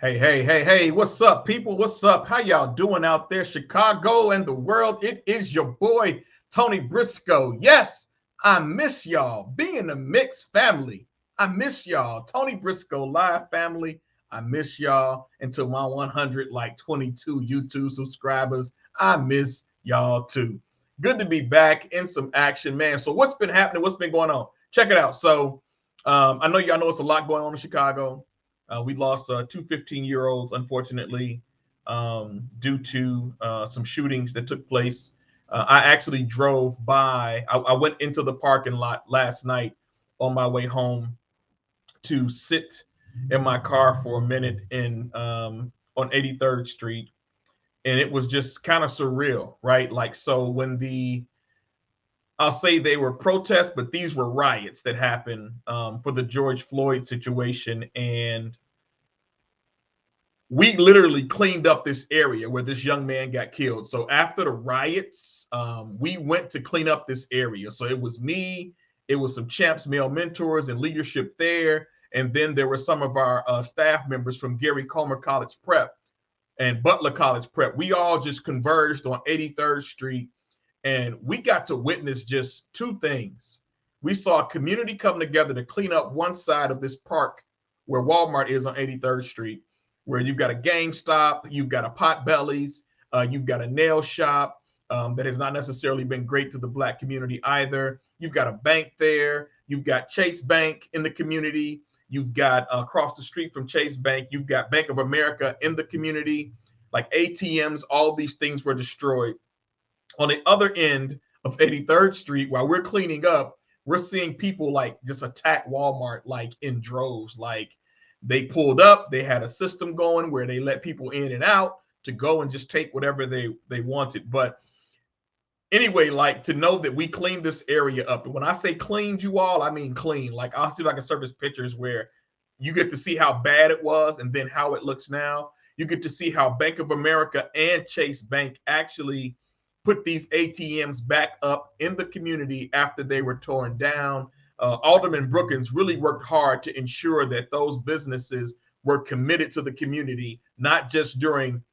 Hey, hey, hey, hey, what's up, people? What's up? How y'all doing out there, Chicago and the world? It is your boy, Tony Briscoe. Yes, I miss y'all. Being a mixed family. I miss y'all. Tony Briscoe Live family. I miss y'all. And to my 22 YouTube subscribers, I miss y'all too. Good to be back in some action, man. So what's been happening? What's been going on? Check it out. So I know y'all know it's a lot going on in Chicago. We lost two 15-year-olds, unfortunately, due to some shootings that took place. I actually drove by. I went into the parking lot last night on my way home to sit in my car for a minute on 83rd Street, and it was just kind of surreal, right? Like, so when I'll say they were protests, but these were riots that happened for the George Floyd situation. And we literally cleaned up this area where this young man got killed. So after the riots, we went to clean up this area. So it was me, it was some Champs Male mentors and leadership there. And then there were some of our staff members from Gary Comer College Prep and Butler College Prep. We all just converged on 83rd Street, and we got to witness just two things. We saw a community come together to clean up one side of this park where Walmart is on 83rd Street, where you've got a GameStop, you've got a Potbelly's, you've got a nail shop that has not necessarily been great to the Black community either. You've got a bank there. You've got Chase Bank in the community. You've got across the street from Chase Bank, you've got Bank of America in the community, like ATMs. All these things were destroyed. On the other end of 83rd Street, while we're cleaning up, we're seeing people like just attack Walmart like in droves. Like, they pulled up, they had a system going where they let people in and out to go and just take whatever they wanted. But anyway, like, to know that we cleaned this area up. And when I say cleaned, you all, I mean clean. Like, I'll see if I can surface pictures where you get to see how bad it was and then how it looks now. You get to see how Bank of America and Chase Bank actually put these ATMs back up in the community after they were torn down. Alderman Brookins really worked hard to ensure that those businesses were committed to the community, not just during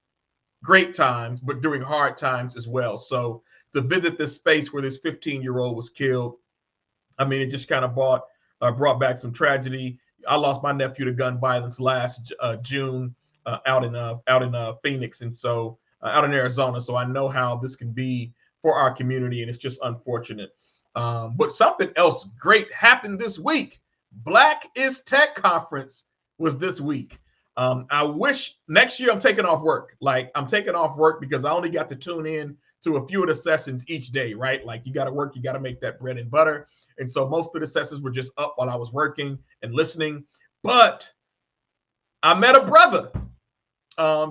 great times, but during hard times as well. So to visit this space where this 15-year-old was killed, I mean, it just kind of brought back some tragedy. I lost my nephew to gun violence last June out in Phoenix, and so out in Arizona. So I know how this can be for our community, and it's just unfortunate. But something else great happened this week. Black is Tech Conference was this week. I wish next year I'm taking off work. Like, I'm taking off work because I only got to tune in to a few of the sessions each day, right? Like, you got to work, you got to make that bread and butter. And so most of the sessions were just up while I was working and listening. But I met a brother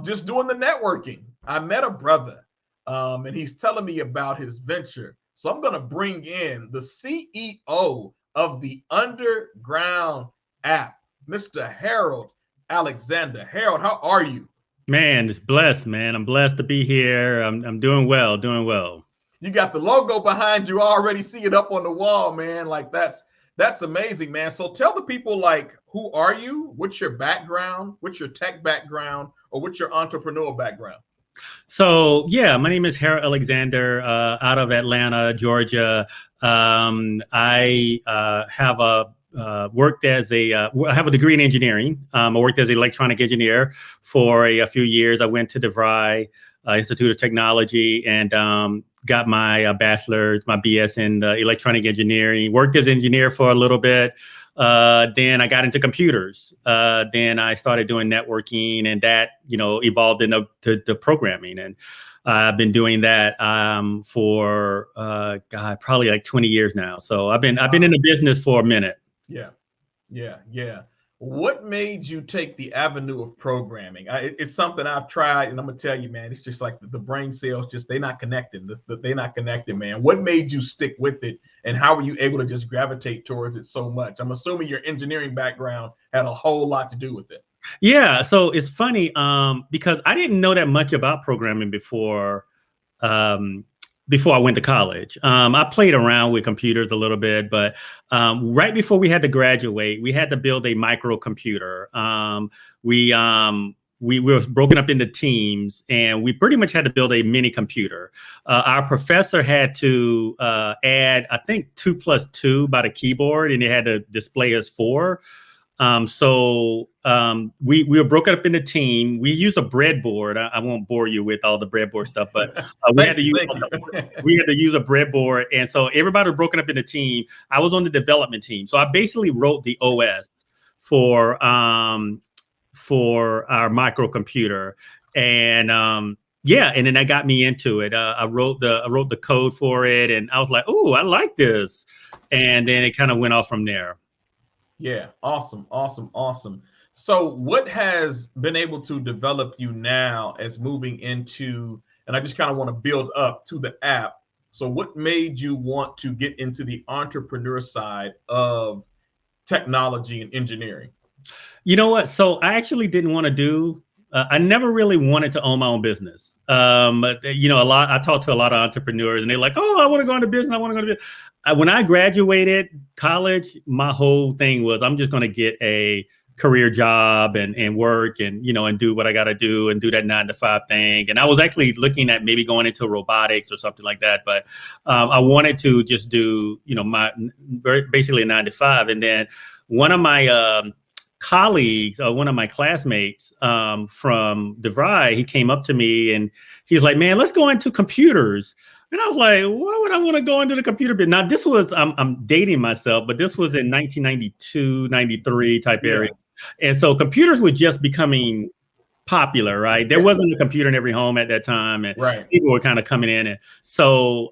just doing the networking. I met a brother and he's telling me about his venture. So I'm going to bring in the CEO of the Underground app, Mr. Harold Alexander. Harold, how are you? Man, it's blessed, man. I'm blessed to be here. I'm doing well, doing well. You got the logo behind you. I already see it up on the wall, man. Like, that's amazing, man. So tell the people, like, who are you? What's your background? What's your tech background? Or what's your entrepreneurial background? So, yeah, my name is Harold Alexander out of Atlanta, Georgia. I have worked as I have a degree in engineering. I worked as an electronic engineer for a few years. I went to DeVry Institute of Technology and got my bachelor's, my BS in electronic engineering. Worked as an engineer for a little bit. Then I got into computers. Then I started doing networking, and that, evolved into the programming. And I've been doing that for probably like 20 years now. So I've been in the business for a minute. Yeah. What made you take the avenue of programming? It's something I've tried, and I'm gonna tell you, man, it's just like the brain cells, they're not connected. They're not connected, man. What made you stick with it, and how were you able to just gravitate towards it so much? I'm assuming your engineering background had a whole lot to do with it. Yeah, so it's funny because I didn't know that much about programming before I went to college. I played around with computers a little bit, but right before we had to graduate, we had to build a microcomputer. we were broken up into teams, and we pretty much had to build a mini computer. Our professor had to add, I think, 2 + 2 by the keyboard, and it had to display as 4. We were broken up in a team. We use a breadboard. I won't bore you with all the breadboard stuff, but we had to use a breadboard. And so everybody was broken up in a team. I was on the development team. So I basically wrote the OS for our microcomputer. And and then that got me into it. I wrote the code for it, and I was like, oh, I like this. And then it kind of went off from there. Yeah, awesome. So what has been able to develop you now as moving into, and I just kind of want to build up to the app. So what made you want to get into the entrepreneur side of technology and engineering? You know what? So I actually didn't want to do, I never really wanted to own my own business. I talked to a lot of entrepreneurs, and they're like, oh, I want to go into business. When I graduated college, my whole thing was, I'm just going to get a career job and work and do what I got to do and do that 9-to-5 thing. And I was actually looking at maybe going into robotics or something like that. But I wanted to just do, basically a 9-to-5. And then one of my colleagues, one of my classmates from DeVry, he came up to me and he's like, man, let's go into computers. And I was like, why would I want to go into the computer bit? Now, this was, I'm dating myself, but this was in 1992, 93 type area. And so computers were just becoming popular, right? There wasn't a computer in every home at that time. And people were kind of coming in. And so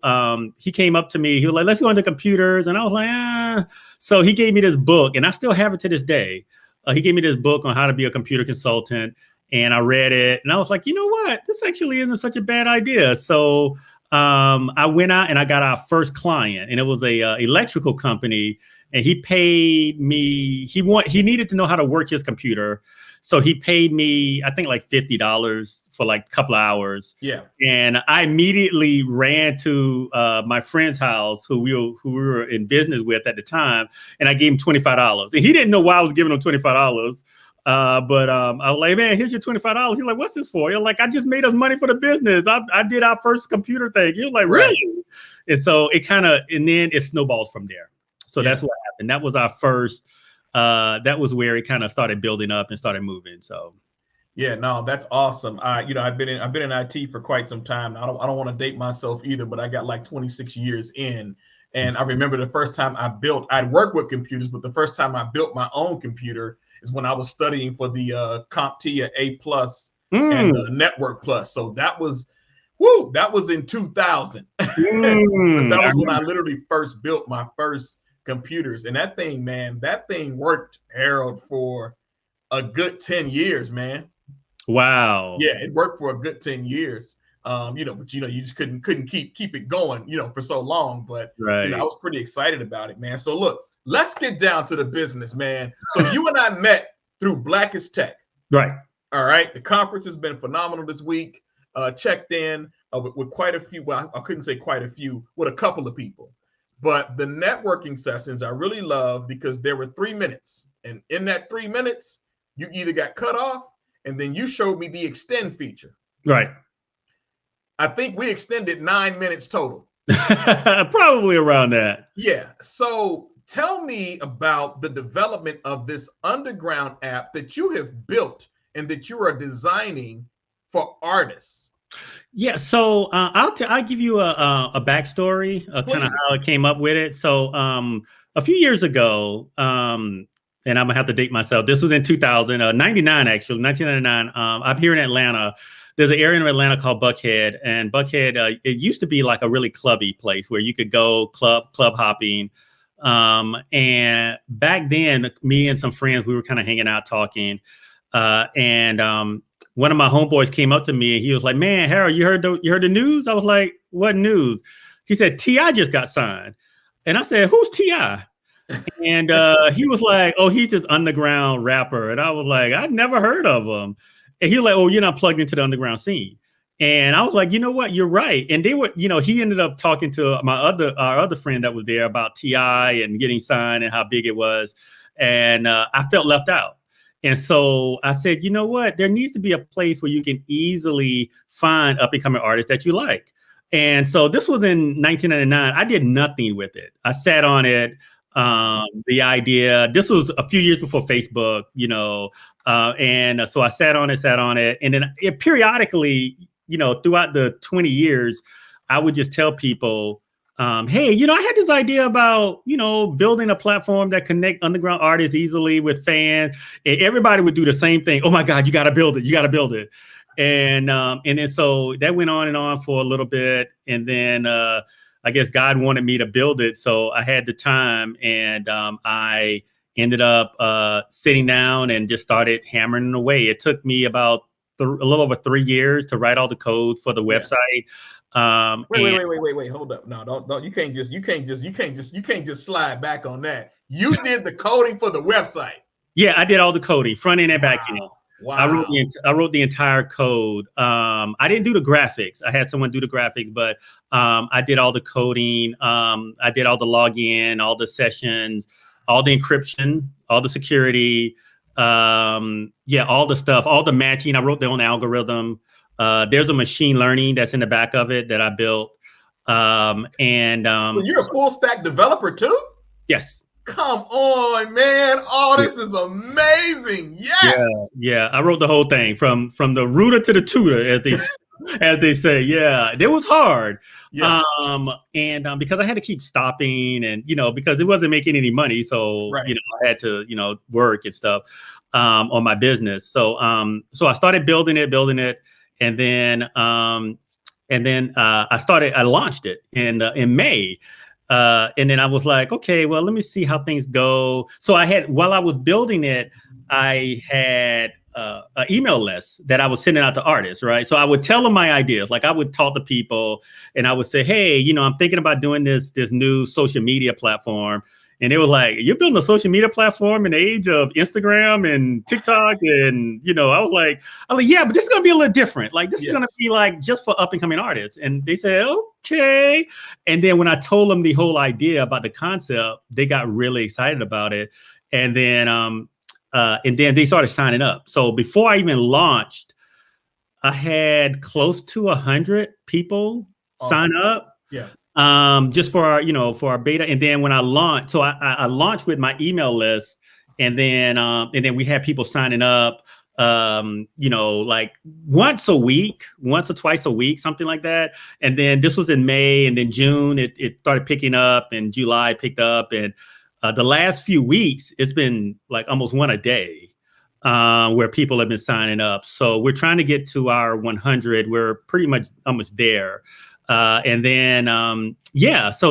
he came up to me. He was like, let's go into computers. And I was like, ah. So he gave me this book, and I still have it to this day. He gave me this book on how to be a computer consultant. And I read it. And I was like, you know what? This actually isn't such a bad idea. So I went out and I got our first client, and it was a electrical company, and he paid me. He needed to know how to work his computer, so he paid me, I think, like $50 for like a couple of hours. Yeah, and I immediately ran to my friend's house, who we were in business with at the time, and I gave him $25. And he didn't know why I was giving him $25. But I was like, man, here's your $25. He's like, what's this for? You're like, I just made us money for the business. I did our first computer thing. He was like, really? And so and then it snowballed from there. So that's what happened. That was our first, that was where it kind of started building up and started moving. So. Yeah, no, that's awesome. I've been in IT for quite some time. I don't want to date myself either, but I got like 26 years in. And I remember the first time I'd worked with computers, but the first time I built my own computer is when I was studying for the CompTIA A+ and Network Plus. So that was in 2000. That was when I literally first built my first computers. And that thing worked, Harold, for a good 10 years, man. Wow. Yeah, it worked for a good 10 years. But you just couldn't keep it going, for so long. But I was pretty excited about it, man. So look, let's get down to the business, man. So you and I met through Blackest Tech. Right. All right. The conference has been phenomenal this week. Checked in with quite a few. Well, I couldn't say quite a few, with a couple of people. But the networking sessions I really love because there were 3 minutes. And in that 3 minutes, you either got cut off and then you showed me the extend feature. Right. I think we extended 9 minutes total. Probably around that. Yeah. So tell me about the development of this underground app that you have built and that you are designing for artists. Yeah. So I'll give you a backstory, kind of how I came up with it. So a few years ago, and I'm gonna have to date myself. This was in 1999, actually, 1999. I'm here in Atlanta. There's an area in Atlanta called Buckhead, and Buckhead, it used to be like a really clubby place where you could go club hopping. And back then, me and some friends, we were kind of hanging out talking. And one of my homeboys came up to me and he was like, man, Harold, you heard the news? I was like, what news? He said, T.I. just got signed. And I said, who's T.I.? And he was like, oh, he's just underground rapper. And I was like, I'd never heard of him. And he was like, oh, you're not plugged into the underground scene. And I was like, you know what? You're right. And they were, he ended up talking to our other friend that was there about T.I. and getting signed and how big it was. And I felt left out. And so I said, you know what? There needs to be a place where you can easily find up and coming artists that you like. And so this was in 1999. I did nothing with it. I sat on it. The idea, this was a few years before Facebook, and so I sat on it. And then periodically, throughout the 20 years, I would just tell people, hey, I had this idea about, building a platform that connect underground artists easily with fans. And everybody would do the same thing. Oh my God, you got to build it. You got to build it. And then so that went on and on for a little bit. And then I guess God wanted me to build it. So I had the time, and I ended up sitting down and just started hammering away. It took me about a little over 3 years to write all the code for the website. Wait, hold up. No, don't you can't just slide back on that. You did the coding for the website. Yeah, I did all the coding, front end and back end. Wow. I wrote the entire code. I didn't do the graphics. I had someone do the graphics, but I did all the coding. I did all the login, all the sessions, all the encryption, all the security. All the stuff, all the matching. I wrote their own algorithm. There's a machine learning that's in the back of it that I built. So you're a full stack developer too? Yes. Come on, man. Oh, this is amazing. Yes. Yeah. I wrote the whole thing from the rooter to the tutor, as they say. Yeah, it was hard. Yeah. Because I had to keep stopping, and because it wasn't making any money, so right. I had to work and stuff on my business. So I started building it, and then I launched it in May. And then I was like, okay, well, let me see how things go. So while I was building it, I had an email list that I was sending out to artists, right? So I would tell them my ideas. Like I would talk to people and I would say, hey, I'm thinking about doing this new social media platform. And they were like, you're building a social media platform in the age of Instagram and TikTok. And, I was like, yeah, but this is going to be a little different. Like, this is going to be like just for up and coming artists. And they said, okay. And then when I told them the whole idea about the concept, they got really excited about it. And then they started signing up. So before I even launched, I had close to 100 people sign up. Yeah. Just for our beta. And then when I launched, so I launched with my email list, and then we had people signing up, like once or twice a week, something like that. And then this was in May, and then June, it started picking up, and July picked up. And the last few weeks, it's been like almost one a day. Where people have been signing up. So we're trying to get to our 100. We're pretty much almost there. So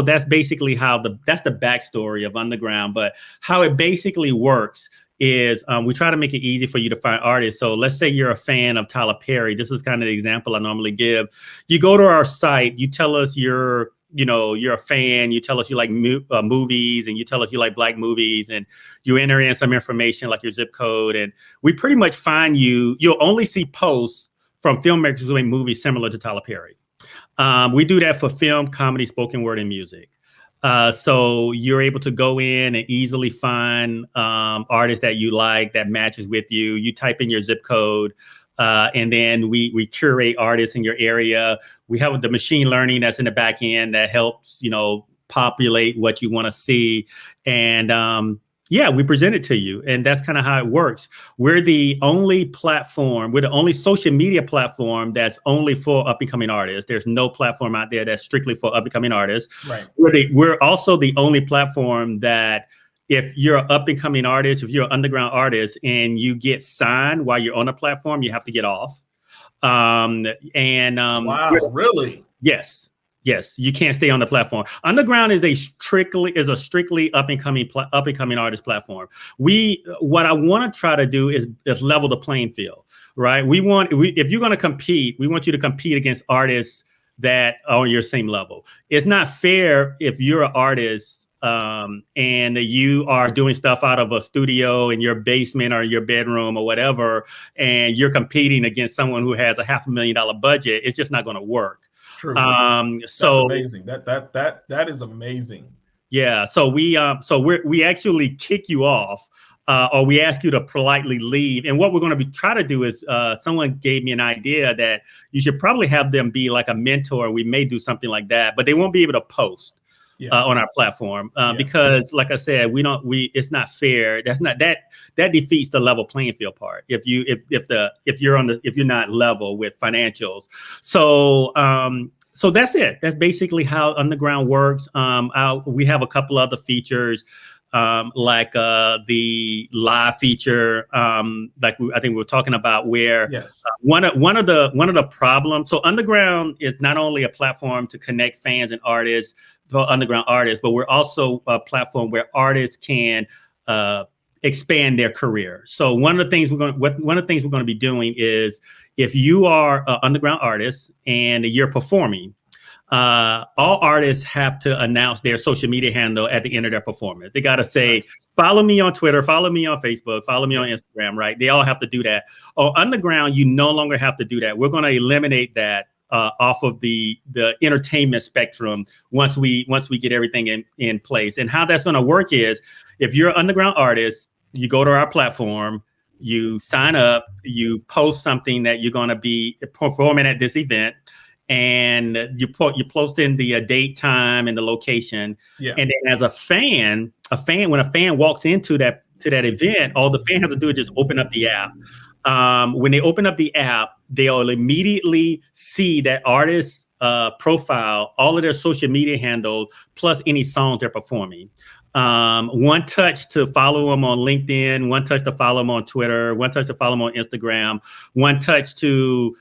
that's basically that's the backstory of Underground. But how it basically works is we try to make it easy for you to find artists. So let's say you're a fan of Tyler Perry. This is kind of the example I normally give. You go to our site, you tell us you're a fan, you tell us you like movies, and you tell us you like Black movies, and you enter in some information like your zip code, and we pretty much find you. You'll only see posts from filmmakers who make movies similar to Tyler Perry. We do that for film, comedy, spoken word, and music. So you're able to go in and easily find artists that you like, that matches with you. You type in your zip code, and then we curate artists in your area. We have the machine learning that's in the back end that helps, populate what you want to see. And we present it to you. And that's kind of how it works. We're the only social media platform that's only for up and coming artists. There's no platform out there that's strictly for up and coming artists. Right. We're also the only platform that if you're an up and coming artist, if you're an underground artist and you get signed while you're on a platform, you have to get off. Wow, really? Yes, you can't stay on the platform. Underground is a strictly up and coming artist platform. What I want to try to do is level the playing field, right? If you're going to compete, we want you to compete against artists that are on your same level. It's not fair if you're an artist and you are doing stuff out of a studio in your basement or your bedroom or whatever, and you're competing against someone who has a $500,000 budget. It's just not going to work. True. That's amazing. That is amazing. Yeah. So we actually kick you off or we ask you to politely leave. And what we're going to try to do is, someone gave me an idea that you should probably have them be like a mentor. We may do something like that, but they won't be able to post on our platform because, like I said, it's not fair. That defeats the level playing field part. If you're not level with financials. So that's it. That's basically how Underground works. We have a couple other features, like the live feature, I think we were talking about, where one of the problems. So Underground is not only a platform to connect fans and artists, for underground artists, but we're also a platform where artists can expand their career. So one of the things we're going to be doing is, if you are an underground artist and you're performing, all artists have to announce their social media handle at the end of their performance. They got to say, follow me on Twitter, follow me on Facebook, follow me on Instagram, right? They all have to do that. On Underground, you no longer have to do that. We're going to eliminate that off of the entertainment spectrum once we get everything in place. And how that's going to work is, if you're an underground artist, you go to our platform, you sign up, you post something that you're going to be performing at this event, and you post in the date, time, and the location. And then as a fan, when a fan walks into that event, all the fan has to do is just open up the app. When they open up the app, they'll immediately see that artist's profile, all of their social media handles, plus any songs they're performing. One touch to follow them on LinkedIn, one touch to follow them on Twitter, one touch to follow them on Instagram, one touch to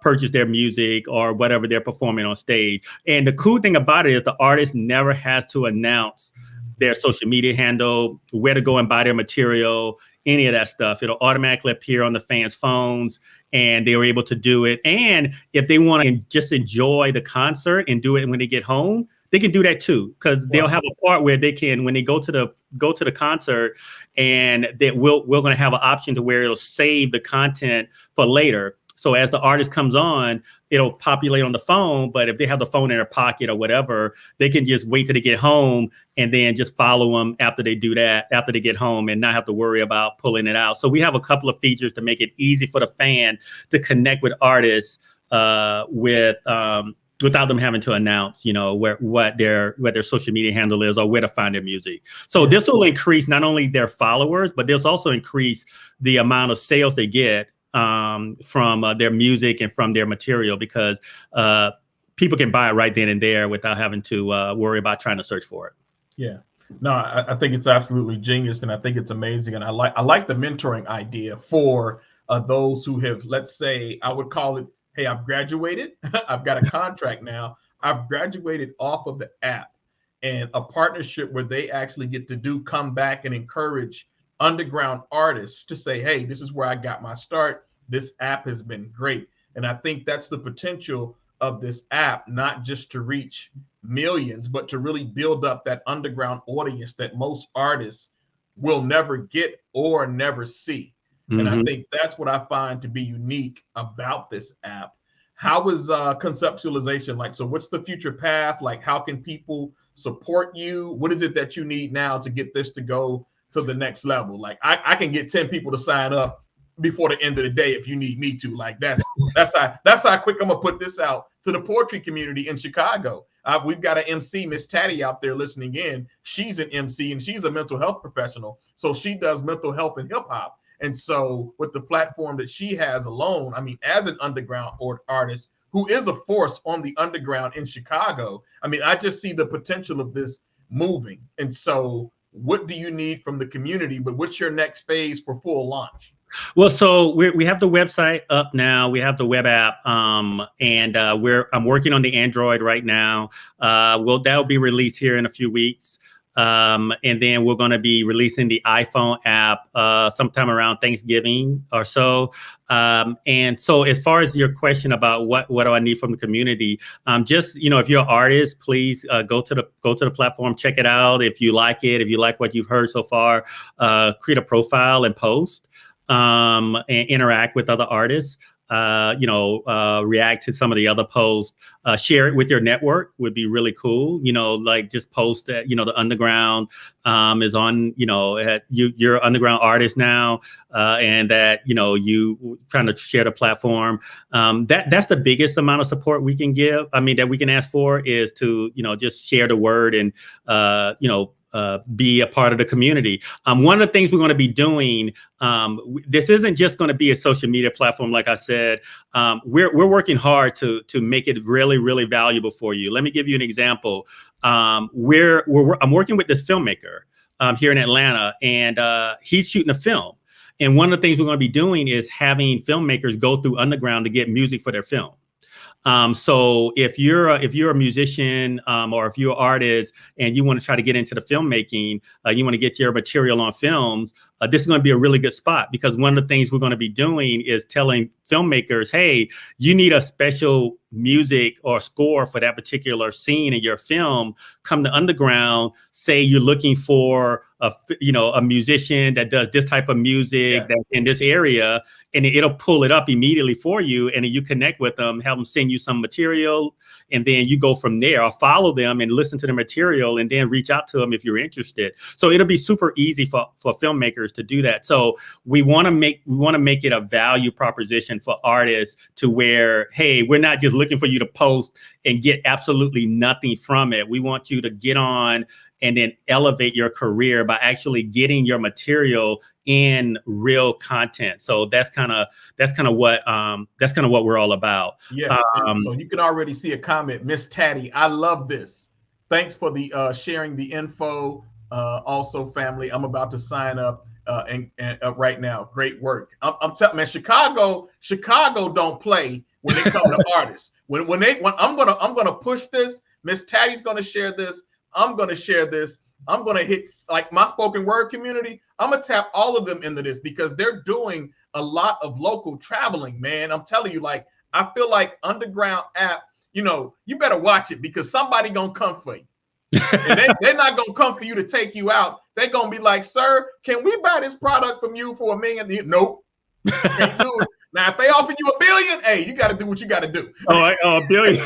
purchase their music or whatever they're performing on stage. And the cool thing about it is, the artist never has to announce their social media handle, where to go and buy their material, any of that stuff. It'll automatically appear on the fans' phones, and they were able to do it. And if they want to just enjoy the concert and do it when they get home, they can do that too, because they'll have a part where they can, when they go to the concert, and that we're going to have an option to where it'll save the content for later. So as the artist comes on, it'll populate on the phone. But if they have the phone in their pocket or whatever, they can just wait till they get home and then just follow them after they do that, after they get home, and not have to worry about pulling it out. So we have a couple of features to make it easy for the fan to connect with artists without them having to announce, what their social media handle is or where to find their music. So this will increase not only their followers, but this also increase the amount of sales they get from their music and from their material, because people can buy it right then and there without having to worry about trying to search for it. Yeah, no, I think it's absolutely genius, and I think it's amazing, and I like the mentoring idea for those who have, let's say, I would call it, hey, I've graduated, I've got a contract now, I've graduated off of the app, and a partnership where they actually get to come back and encourage underground artists to say, hey, this is where I got my start. This app has been great. And I think that's the potential of this app, not just to reach millions, but to really build up that underground audience that most artists will never get or never see. Mm-hmm. And I think that's what I find to be unique about this app. How is conceptualization like? So what's the future path? Like, how can people support you? What is it that you need now to get this to go to the next level? Like, I can get 10 people to sign up before the end of the day if you need me to. Like, that's how quick I'm gonna put this out to the poetry community in Chicago. We've got an MC, Miss Tatty, out there listening in. She's an MC and she's a mental health professional. So she does mental health and hip hop. And so with the platform that she has alone, I mean, as an underground artist who is a force on the underground in Chicago, I mean, I just see the potential of this moving. And so what do you need from the community, but what's your next phase for full launch? Well, so we have the website up now. We have the web app, and I'm working on the Android right now. That'll be released here in a few weeks. And then we're going to be releasing the iPhone app sometime around Thanksgiving or so. And so as far as your question about what do I need from the community, just, if you're an artist, please go to the platform, check it out. If you like it, if you like what you've heard so far, create a profile and post and interact with other artists. react to some of the other posts, share it with your network would be really cool. Like just post that, the underground is on, you're underground artist now, and that, you trying to share the platform. That's the biggest amount of support we can give. I mean, that we can ask for is to, just share the word and, be a part of the community. One of the things we're going to be doing, this isn't just going to be a social media platform. Like I said, we're working hard to make it really, really valuable for you. Let me give you an example. I'm working with this filmmaker here in Atlanta, and he's shooting a film. And one of the things we're going to be doing is having filmmakers go through underground to get music for their film. So if you're a musician, or if you're an artist and you want to try to get into the filmmaking, you want to get your material on films, this is going to be a really good spot, because one of the things we're going to be doing is telling filmmakers, hey, you need a special music or score for that particular scene in your film. Come to underground, say you're looking for a musician that does this type of music that's in this area, and it'll pull it up immediately for you. And then you connect with them, have them send you some material, and then you go from there, or follow them and listen to the material, and then reach out to them if you're interested. So it'll be super easy for filmmakers to do that. So we want to make it a value proposition for artists, to where, hey, we're not just looking for you to post and get absolutely nothing from it. We want you to get on and then elevate your career by actually getting your material in real content. So that's kind of what we're all about. Yes. So you can already see a comment, Miss Tatty. I love this. Thanks for the sharing the info. Also, family, I'm about to sign up and right now. Great work. I'm telling man, Chicago don't play when they come to artists. When I'm gonna push this. Miss Tatty's gonna share this. I'm going to share this. I'm going to hit, like, my spoken word community. I'm going to tap all of them into this, because they're doing a lot of local traveling, man. I'm telling you, like, I feel like underground app, you better watch it, because somebody going to come for you. And they're not going to come for you to take you out. They're going to be like, sir, can we buy this product from you for $1 million? Nope. Can't do it. Now, if they offer you $1 billion, hey, you got to do what you got to do. $1 billion.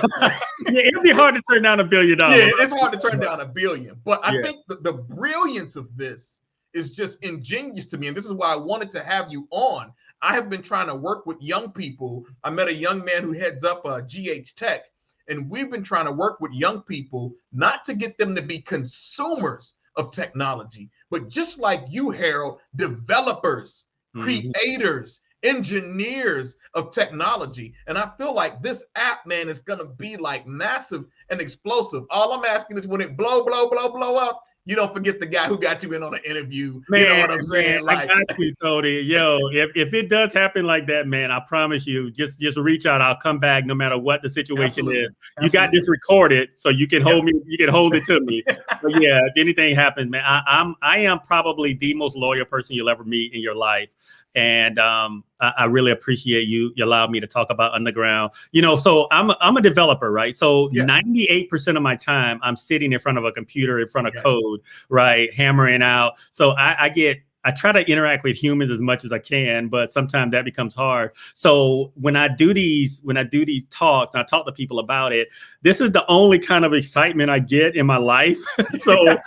Yeah, it'd be hard to turn down $1 billion. Yeah, it's hard to turn down $1 billion. But I think the brilliance of this is just ingenious to me. And this is why I wanted to have you on. I have been trying to work with young people. I met a young man who heads up GH Tech. And we've been trying to work with young people, not to get them to be consumers of technology, but just like you, Harold, developers, creators, engineers of technology. And I feel like this app, man, is going to be like massive and explosive. All I'm asking is, when it blow up, you don't forget the guy who got you in on an interview. Man, you know what I'm saying? Like, I got you, Tony. Yo, if it does happen like that, man, I promise you, just reach out. I'll come back no matter what the situation is. You got this recorded, so you can hold me. You can hold it to me. But yeah, if anything happens, man, I am probably the most loyal person you'll ever meet in your life. And I really appreciate you allowed me to talk about underground. So I'm a developer, right? So 98% of my time I'm sitting in front of a computer, in front of code, right, hammering out. So I try to interact with humans as much as I can, but sometimes that becomes hard. So when I do these talks and I talk to people about it, this is the only kind of excitement I get in my life. So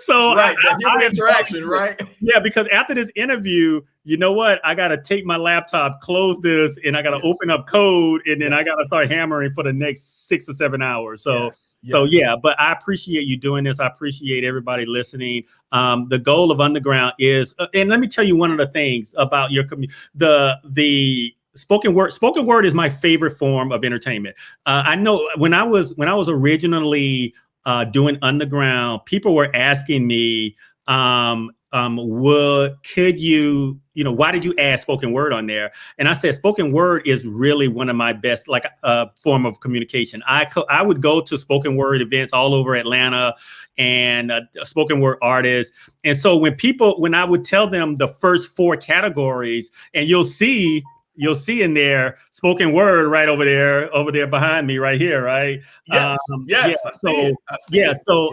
right, that human interaction, right? Yeah, because after this interview, you know what? I got to take my laptop, close this, and I got to open up code, and then I got to start hammering for the next 6 or 7 hours. So but I appreciate you doing this. I appreciate everybody listening. The goal of Underground is, and let me tell you one of the things about your community, the spoken word is my favorite form of entertainment. I know when I was originally doing Underground, people were asking me, could you, why did you add spoken word on there? And I said, spoken word is really one of my best, form of communication. I would go to spoken word events all over Atlanta, and spoken word artists. And so when I would tell them the first 4 categories, and you'll see you'll see in there spoken word right over there behind me right here, right? Yes, yes, I see it. I see it. So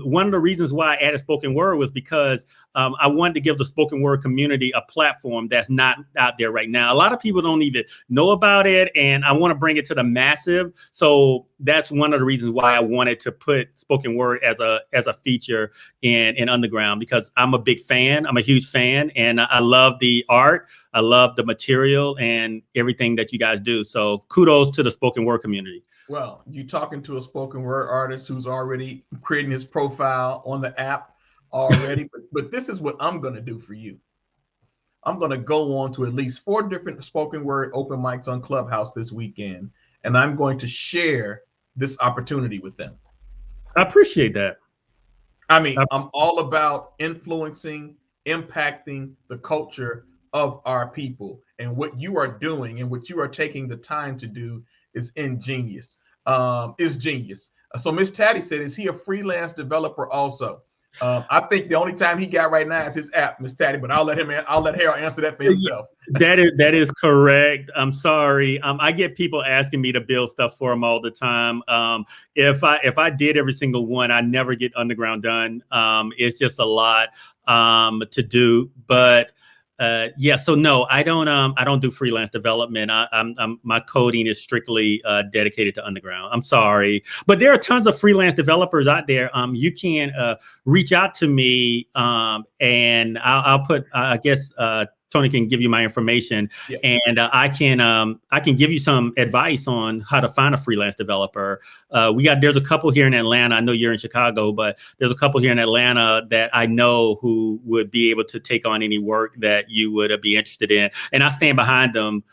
one of the reasons why I added spoken word was because I wanted to give the spoken word community a platform that's not out there right now. A lot of people don't even know about it, and I want to bring it to the massive. So that's one of the reasons why I wanted to put spoken word as a feature in Underground, because I'm a big fan. I'm a huge fan, and I love the art. I love the material and everything that you guys do. So kudos to the spoken word community. Well, you talking to a spoken word artist who's already creating his profile on the app already. but this is what I'm going to do for you. I'm going to go on to at least 4 different spoken word open mics on Clubhouse this weekend, and I'm going to share this opportunity with them. I appreciate that. I mean, I'm all about influencing, impacting the culture of our people. And what you are doing and what you are taking the time to do is ingenious, is genius. So Miss Taddy said, is he a freelance developer also? I think the only time he got right now is his app, Miss Taddy, but I'll let Harold answer that for himself. That is correct. I'm sorry. I get people asking me to build stuff for them all the time. If I did every single one, I never get Underground done. It's just a lot to do, but so no, I don't do freelance development. My coding is strictly dedicated to Underground. I'm sorry, but there are tons of freelance developers out there. You can reach out to me, and I'll put. I guess Tony can give you my information, and I can give you some advice on how to find a freelance developer. There's a couple here in Atlanta. I know you're in Chicago, but there's a couple here in Atlanta that I know who would be able to take on any work that you would be interested in, and I stand behind them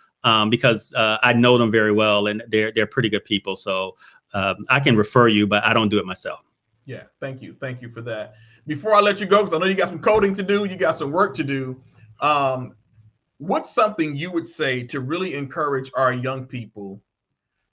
because I know them very well, and they're pretty good people. So I can refer you, but I don't do it myself. Yeah, thank you for that. Before I let you go, because I know you got some coding to do, you got some work to do. What's something you would say to really encourage our young people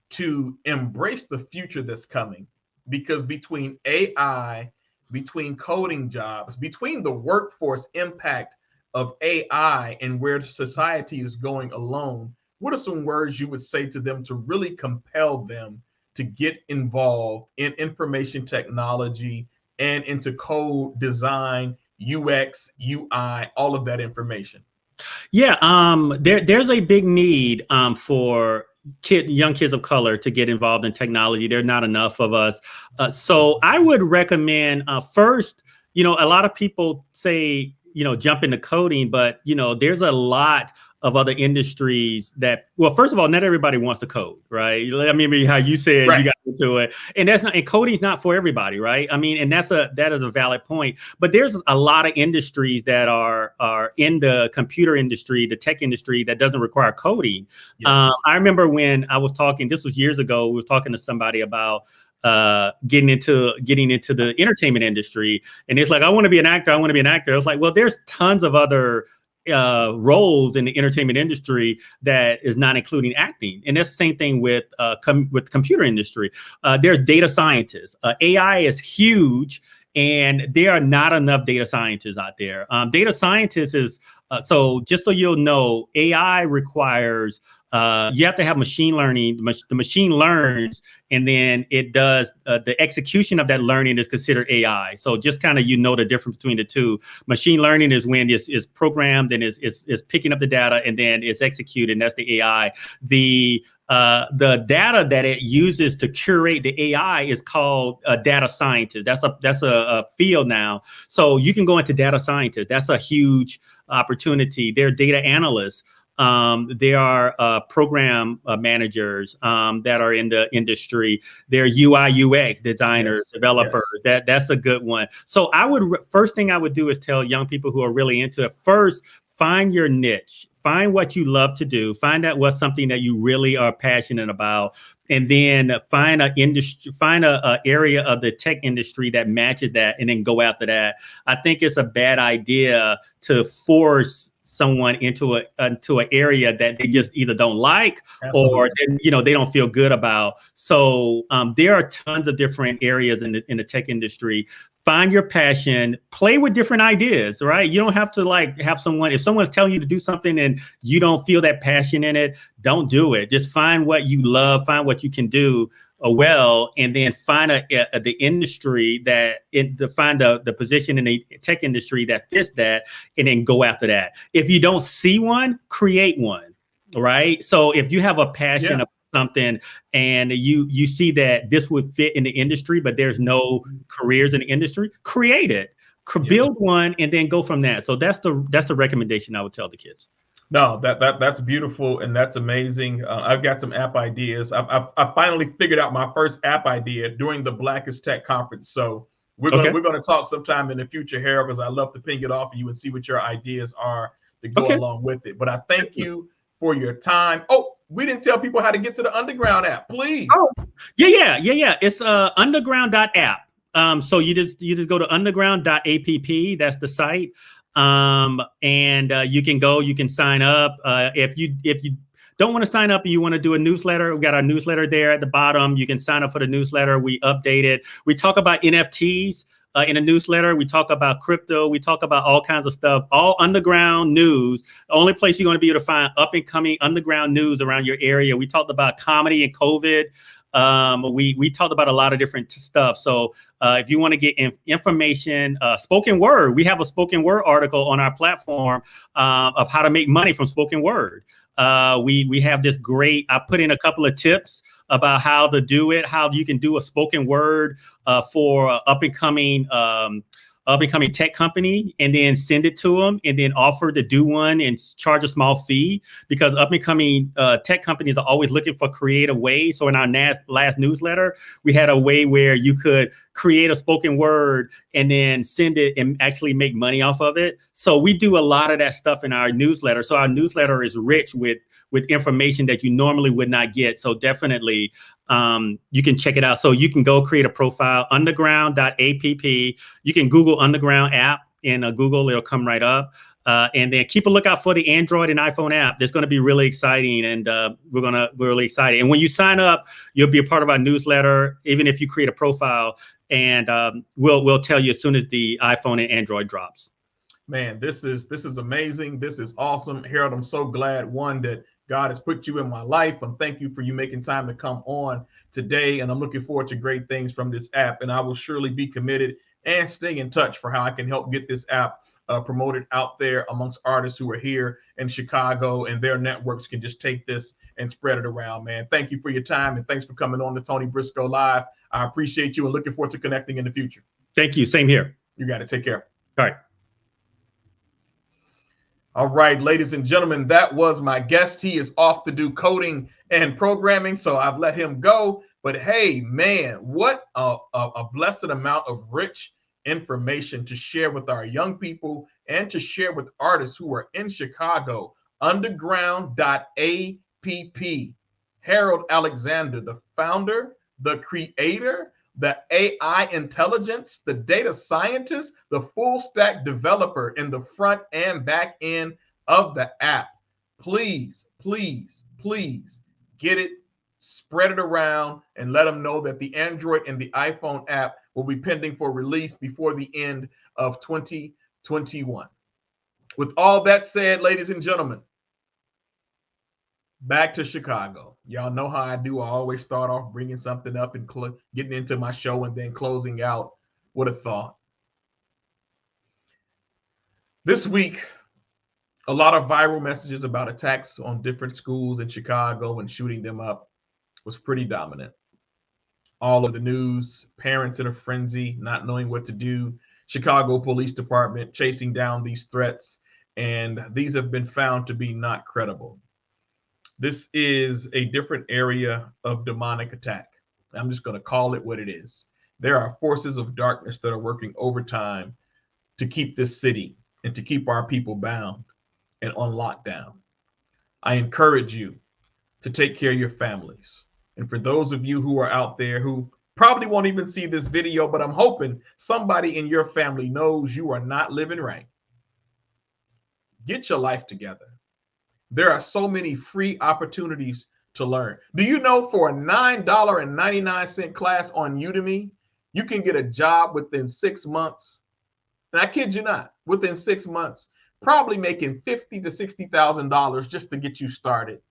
to embrace the future that's coming? Because between AI, between coding jobs, between the workforce impact of AI and where society is going alone, what are some words you would say to them to really compel them to get involved in information technology and into code design, UX, UI, all of that information? Yeah, there's a big need for young kids of color to get involved in technology. There's not enough of us. So I would recommend first, a lot of people say, jump into coding, but, there's a lot of other industries that, well, first of all, not everybody wants to code, right? I mean, how you said you got into it, and coding's not for everybody, right? I mean, and that is a valid point. But there's a lot of industries that are in the computer industry, the tech industry, that doesn't require coding. Yes. I remember when I was talking, this was years ago, we were talking to somebody about getting into the entertainment industry, and it's like, I want to be an actor. I was like, well, there's tons of other roles in the entertainment industry that is not including acting, and that's the same thing with the computer industry. There's data scientists. AI is huge, and there are not enough data scientists out there. Data scientists is so just so you'll know, AI requires you have to have machine learning. The machine learns, and then it does the execution of that learning is considered AI. So just kind of the difference between the two. Machine learning is when it's programmed and is picking up the data, and then it's executed. And that's the AI. The data that it uses to curate the AI is called a data scientist. That's a field now. So you can go into data scientist. That's a huge opportunity. They're data analysts. There are program managers that are in the industry. There are UI UX designers, developers. That's a good one. So first thing I would do is tell young people who are really into it, first, find your niche. Find what you love to do. Find out what's something that you really are passionate about, and then find an industry, find a area of the tech industry that matches that, and then go after that. I think it's a bad idea to force someone into an area that they just either don't like Absolutely. or they don't feel good about. So there are tons of different areas in the tech industry. Find your passion, play with different ideas, right? You don't have to have someone, if someone's telling you to do something and you don't feel that passion in it, don't do it. Just find what you love, find what you can do well, and then find the industry find the position in the tech industry that fits that, and then go after that. If you don't see one, create one, right? So if you have a passion about something and you see that this would fit in the industry, but there's no careers in the industry, create it, build one, and then go from that. So that's the recommendation I would tell the kids. No, that's beautiful and that's amazing. I've got some app ideas. I finally figured out my first app idea during the Blackest Tech Conference. So we're gonna talk sometime in the future, Harold, because I love to ping it off of you and see what your ideas are to go along with it. But I thank you for your time. Oh, we didn't tell people how to get to the Underground app, please. Oh, yeah. It's underground.app. So you just go to underground.app. That's the site. And you can sign up. If you don't want to sign up and you want to do a newsletter, we got our newsletter there at the bottom. You can sign up for the newsletter. We update it. We talk about NFTs in a newsletter. We talk about crypto. We talk about all kinds of stuff, all underground news. The only place you're going to be able to find up and coming underground news around your area. We talked about comedy and COVID. We talked about a lot of different stuff. So if you want to get information, spoken word, we have a spoken word article on our platform of how to make money from spoken word. We have this great, I put in a couple of tips about how to do it, how you can do a spoken word for up and coming tech company, and then send it to them, and then offer to do one and charge a small fee, because up and coming tech companies are always looking for creative ways. So in our last newsletter, we had a way where you could create a spoken word and then send it and actually make money off of it. So we do a lot of that stuff in our newsletter. So our newsletter is rich with information that you normally would not get. So definitely you can check it out. So you can go create a profile, underground.app. You can Google Underground app in Google, it'll come right up. And then keep a lookout for the Android and iPhone app. That's going to be really exciting, and we're really excited. And when you sign up, you'll be a part of our newsletter, even if you create a profile, and we'll tell you as soon as the iPhone and Android drops. Man, this is amazing. This is awesome, Harold. I'm so glad, one, that God has put you in my life. And thank you for you making time to come on today. And I'm looking forward to great things from this app. And I will surely be committed and stay in touch for how I can help get this app promoted out there amongst artists who are here in Chicago, and their networks can just take this and spread it around, man. Thank you for your time, and thanks for coming on to Tony Briscoe Live. I appreciate you and looking forward to connecting in the future. Thank you. Same here. You got to take care. All right. All right, ladies and gentlemen, that was my guest. He is off to do coding and programming, so I've let him go. But hey, man, what a blessed amount of rich information to share with our young people and to share with artists who are in Chicago. Underground.app. Harold Alexander, the founder, the creator, the AI intelligence, the data scientist, the full stack developer in the front and back end of the app. Please, please, please get it, spread it around, and let them know that the Android and the iPhone app will be pending for release before the end of 2021. With all that said, ladies and gentlemen, back to Chicago. Y'all know how I do. I always start off bringing something up and getting into my show and then closing out with a thought. This week, a lot of viral messages about attacks on different schools in Chicago and shooting them up was pretty dominant. All of the news, parents in a frenzy, not knowing what to do, Chicago Police Department chasing down these threats, and these have been found to be not credible. This is a different area of demonic attack. I'm just going to call it what it is. There are forces of darkness that are working overtime to keep this city and to keep our people bound and on lockdown. I encourage you to take care of your families. And for those of you who are out there who probably won't even see this video, but I'm hoping somebody in your family knows you are not living right, Get your life together. There are so many free opportunities to learn. Do you know for a $9.99 class on Udemy, you can get a job within 6 months? And I kid you not, within 6 months, probably making $50,000 to $60,000 just to get you started.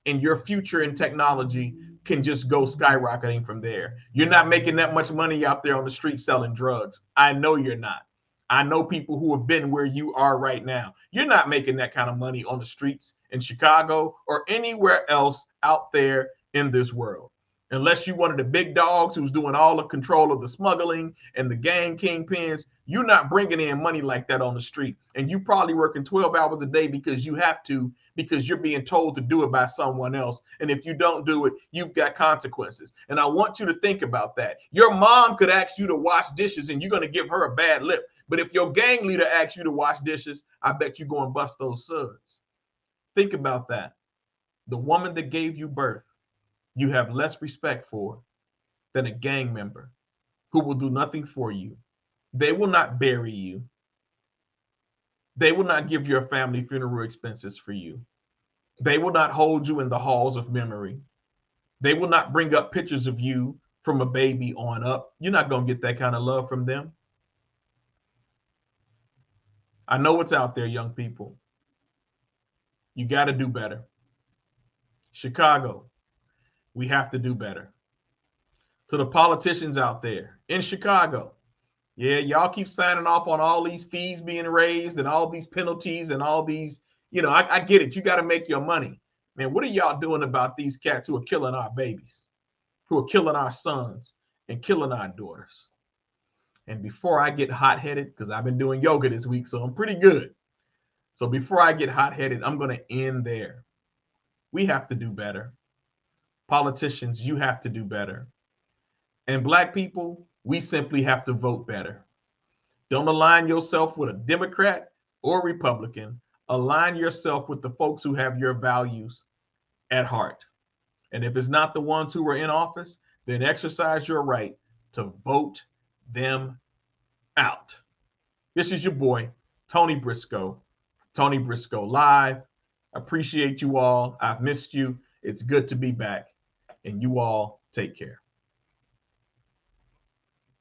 And your future in technology can just go skyrocketing from there. You're not making that much money out there on the street selling drugs. I know you're not. I know people who have been where you are right now. You're not making that kind of money on the streets in Chicago or anywhere else out there in this world. Unless you're one of the big dogs who's doing all the control of the smuggling and the gang kingpins, you're not bringing in money like that on the street. And you probably working 12 hours a day because you have to, because you're being told to do it by someone else. And if you don't do it, you've got consequences. And I want you to think about that. Your mom could ask you to wash dishes and you're going to give her a bad lip. But if your gang leader asks you to wash dishes, I bet you go and bust those suds. Think about that. The woman that gave you birth, you have less respect for than a gang member who will do nothing for you. They will not bury you. They will not give your family funeral expenses for you. They will not hold you in the halls of memory. They will not bring up pictures of you from a baby on up. You're not going to get that kind of love from them. I know what's out there, young people. You got to do better. Chicago, we have to do better. To the politicians out there in Chicago, yeah, y'all keep signing off on all these fees being raised and all these penalties and all these, I get it. You got to make your money. Man, what are y'all doing about these cats who are killing our babies, who are killing our sons and killing our daughters? And before I get hot-headed, because I've been doing yoga this week, so I'm pretty good. So before I get hot-headed, I'm going to end there. We have to do better. Politicians, you have to do better. And Black people, we simply have to vote better. Don't align yourself with a Democrat or Republican. Align yourself with the folks who have your values at heart. And if it's not the ones who are in office, then exercise your right to vote them out. This is your boy, Tony Briscoe. Tony Briscoe Live. Appreciate you all. I've missed you. It's good to be back. And you all take care.